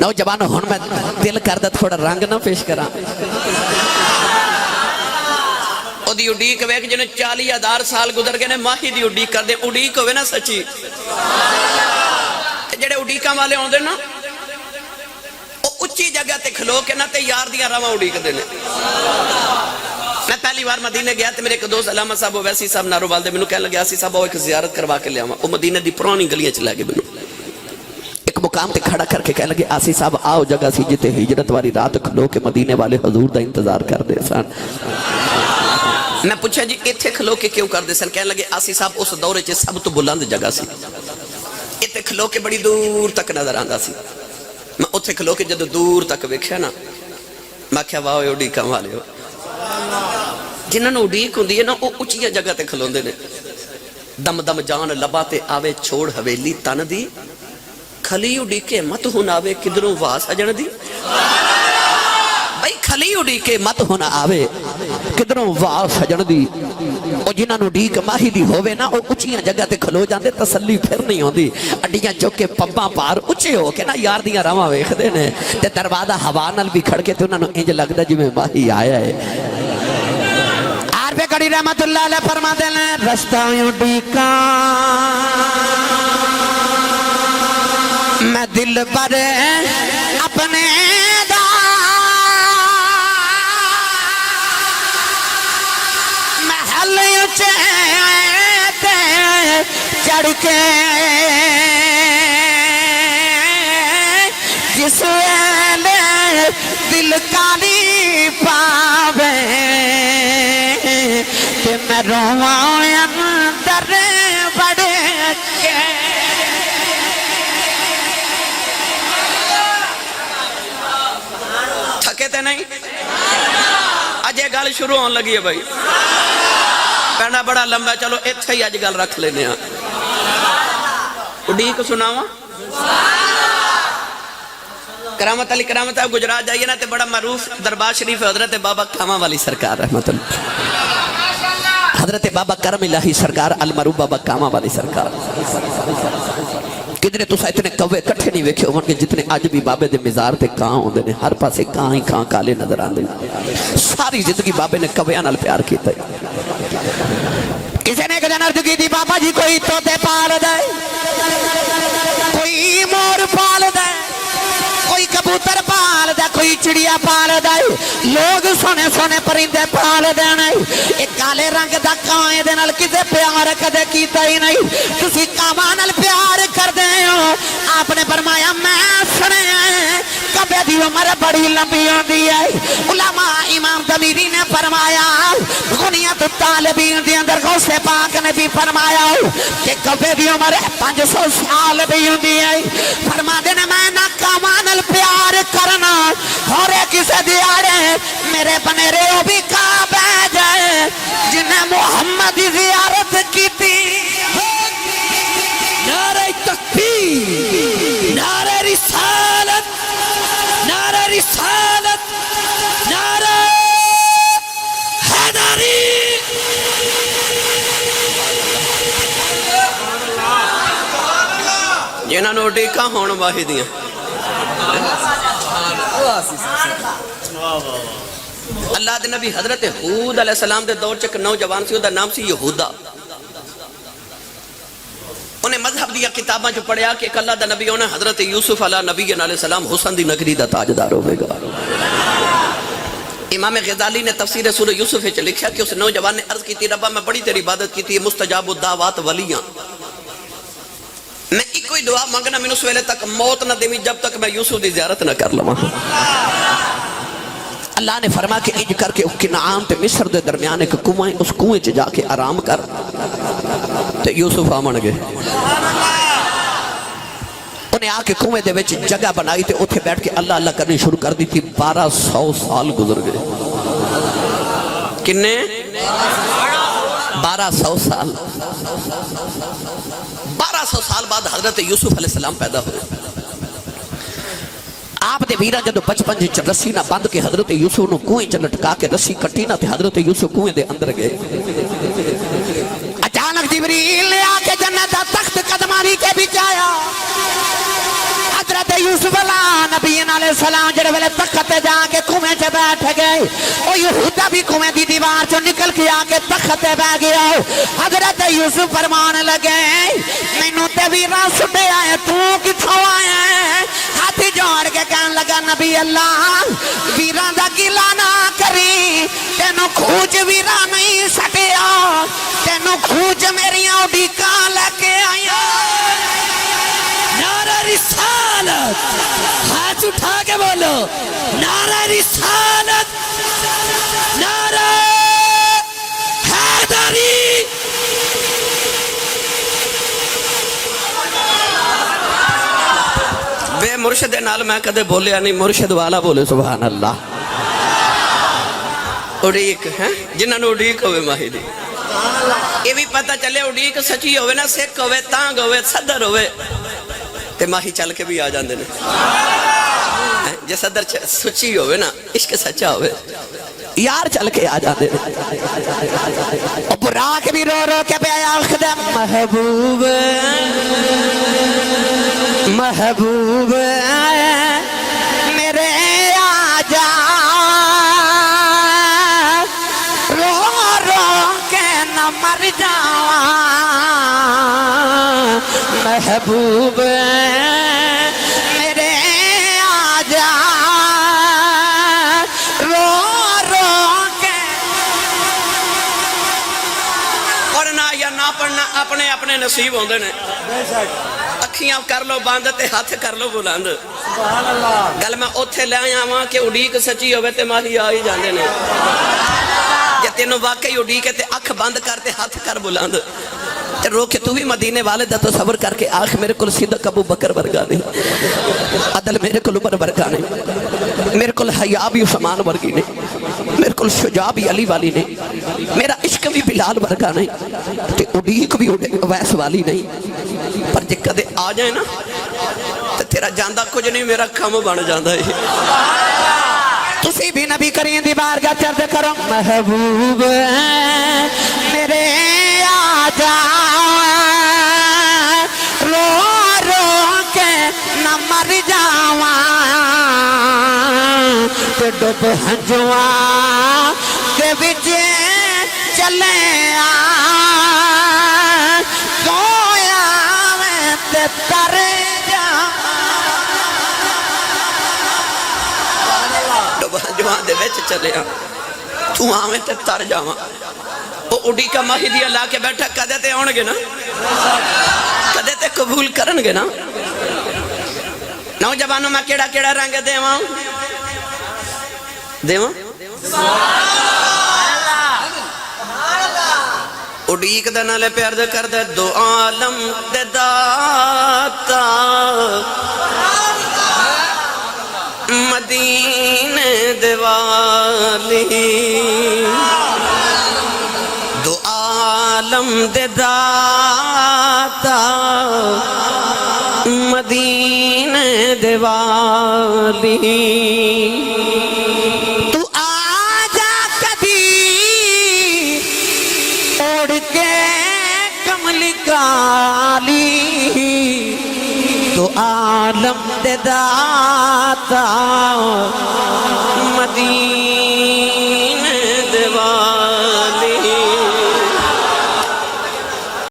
نوجوانوں ہن میں دل کردہ تھوڑا رنگ نہ پیش کراں او دی اڈیک ویک جنہیں 40,000 سال گزر گئے نے ماہی دی اڈیک کر دے اڈیک ہوئے نا سچی جڑے اڈیکاں والے ہوں دے نا او اچھی جگہ تے کھلو کے نا تے یار دیاں رواں اڈیک دے نے میں پہلی بار مدینے گیا تے میرے ایک دوست علامہ صاحب ویسی صاحب نارووال دے منو کہنے لگے آسی صاحب ایک زیارت کروا کے لے آواں او مدینے دی پرانی گلیاں چ لے گئے منو ایک مقام تے کھڑا کر کے کہنے لگے آسی صاحب آؤ جگہ سی جتے ہجرت والی رات کھلو کے مدینے والے حضور دا انتظار کر دے سان میں پوچھا جی ایتھے کھلو کے کیوں کر دے سن کہنے لگے آسی صاحب اس دورے چے سب تو بلند جگہ سی ایتھے کھلو کے بڑی دور تک نظر آندا سی میں اتھے کھلو کے جدو دور تک ویکھیا نا میں کہا واہ اڈیکاں والے ہو جنہاں نوں اڈیک ہوندی ہے نا او اونچیاں جگہ تے کھلوندے نے دم دم جان لبا تے آوے چھوڑ حویلی تن دی کھلی اڈیکے مت ہن آوے کدھروں واہ سجن دی بھائی کھلی اڈیکے مت ہن آوے کدھروں واہ سجن دی او جنہاں نوں اڈیک ماہی دی ہووے نا او اونچیاں جگہ تے کھلو جاندے تسلی پھر نہیں ہوندی اڈیاں چوک کے پباں پار اونچے ہو کے نا یار دیاں راواں ویکھدے نے تے دروازہ ہوا نال بھی کھڑ کے تے انہاں نوں انج لگدا جویں ماہی آیا ہے عارف کڑی رحمت اللہ علیہ فرماتے ہیں رستہ اڈیکاں میں دل پر اپنے دا محل اچھے چڑھ کے جس ویلے دل کالی پاوے کہ میں رواں اندر بڑھ کے تھکے تے نہیں آج یہ گل شروع ہون لگی ہے بھائی کہنا بڑا لمبا چلو اتھے ہی آج گل رکھ لینے ہیں اڈیک سناواں کرامت علی کرامت آپ گجرات جائیے نا تے بڑا معروف دربار شریف حضرت بابا کاماں والی سرکار رحمت اللہ حضرت بابا کرم الہی سرکار المعروف بابا کاماں والی سرکار کدھنے تو سا اتنے کوے کٹھے نہیں ویکھے ہون کے جتنے آج بھی بابے دے مزار تے کان ہوندے نے ہر پاسے کان ہی کان کالے نظر آندے ساری زندگی بابے نے کویاں نال پیار کیتا ہے کسی نے کدھے نرد کی تھی بابا جی کوئی توتے پال دے کوئی مور پال دے کوئی کبوتر پال دے کوئی چڑیا پال دے لوگ سونے سونے پرندے پال دے نہیں ایک کالے رنگ دا کائیں دے نال کسے پیار کدے کیتا ہی نہیں تسی کاواں نال پیار کر دے ہو آپ نے فرمایا میں سنے کبے دی عمر بڑی لمبی ہوندی ہے علماء امام ضمیری نے فرمایا غنیت الطالبین دی اندر غوث پاک نے بھی فرمایا کہ کبے دی عمر 500 سال بھی ہوندی ہے فرما دے میں نہ کاواں نال پیار کرنا اور کسے دیارے میرے بنیرے وہ بھی کعبہ جائے جنہیں محمد زیارت کی تھی نعرہ تکبیر نعرہ رسالت نعرہ رسالت نعرہ حیدری جنہاں نو ڈیکا ہون واحدیاں اللہ دے نبی حضرت ہود علیہ السلام دے دور چک نوجوان سی دا نام سی یہودا انہیں مذہب دیا کتاباں جو پڑھیا کہ ایک اللہ دا نبی انہیں حضرت یوسف علیہ نبی علیہ السلام حسن دی نگری دا تاجدار ہوئے گا امام غزالی نے تفسیر سورہ یوسف سے لکھا کہ اس نوجوان نے عرض کی تھی ربا میں بڑی تیری عبادت کی تھی مستجاب الدعوات ولیاں میں ایک کوئی دعا مانگنا میں اس ویلے تک موت نہ دیوی جب تک میں یوسف دی زیارت نہ کر لوں اللہ نے فرما کہ انج کر کے کنعان تے مصر دے درمیان ایک کنویں اس کنویں چ جا کے آرام کر تے یوسف آمن گئے انہیں آ کے کنویں دے وچ جگہ بنائی تے اوتھے بیٹھ کے اللہ اللہ کرنی شروع کر دی تھی 1200 سال گزر گئے کنے 1200 سال 1200 سال بعد حضرت یوسف علیہ السلام پیدا ہوئے آپ دے ویرہ جدو بچپن جی رسی نہ بند کے حضرت یوسف نو کنویں چ لٹکا کے رسی کٹی نہ تے حضرت یوسف کنویں دے اندر گئے اچانک جبریل نے آ کے جنت دا تخت قدمانی کے بھی جایا حضرت یوسف علیہ نبی علیہ السلام جڑے ویلے تخت تے جا کے کنویں چ بیٹھ گئے او یہودا بھی کنویں دی دیوار چوں نکل کے آ کے تخت تے بیٹھ گیا حضرت یوسف فرمان لگے مینوں تے ویراں سٹیا ہے تو کتھوں آیا ہے ہاتھ جوڑ کے کہن لگا نبی اللہ ویراں دا گلا نہ کری تینوں کھوج ویراں نہیں سٹیا تینوں کھوج میری اڈیکاں لے کے آیا نعرہ رسالت ہاتھ اٹھا کے بولو نعرہ رسالت نعرہ حیدری بے مرشد نال میں کدے بولیا نہیں مرشد والا بولے سبحان اللہ اڈیک ہے جنہاں نو اڈیک ہوئے ماہی دی یہ بھی پتہ چلے اڈیک سچی ہوئے نا سکھ ہوئے تانگ ہوئے صدر ہوئے تے ماہی چل کے بھی آ جاندے نے جے صدر سچی ہوئے نا عشق سچا ہوئے یار چل کے آ جاندے نے براق بھی رو رو کے پہ آیا خدم محبوب محبوب میرے آجا رو رو کے نہ مر جاواں محبوب میرے آجا رو رو کے پڑھنا یا نہ پڑھنا اپنے اپنے نصیب ہوندے نے اکھیاں کر لو بند تے ہاتھ کر لو بلند گل میں اوتھے لے آیا ہاں کہ اڈیک سچی ہوئے تے ماہی آ ہی جاندے نے جے تینوں واقعی اڈیک تے اکھ بند کر تے ہاتھ کر بلند تے رو کے تو بھی مدینے والے دا تو صبر کر کے آخ میرے کل صدق ابو بکر ورگا نہیں عدل میرے کل عمر ورگا نہیں میرے کل حیا بھی عثمان ورگی نہیں میرے کل شجاع بھی علی والی نہیں میرا عشق بھی بلال ورگا نہیں تے اڈیک بھی ویس والی نہیں پر جے کدے آ جائے نا تے تیرا جاندہ کچھ نہیں میرا کم بن جاندہ ہے تسی بھی نبی کریم دی بارگاہ چرد کرو محبوب میرے آجا رو رو کے نہ مر جاواں تے ڈب ہنجواں کے وچ چلے آ گویا میں تے تر جوان دے ویچ چلے ہاں تو آویں تے تر جاواں او اڈی کا ماہی دیا لا کے بیٹھا کدے تے آن گے نا کدے تے قبول کرن گے نا نوجوانوں میں کیڑا کیڑا رنگ دیواں دیواں اڈیک دا نالے پیار دے کر دے دو عالم دے داتا مدینے دیوالی دو عالم دے داتا مدینے دیوالی تو آجا کبھی اوڑ کے کملی کالی تو عالم دے داتا مدینے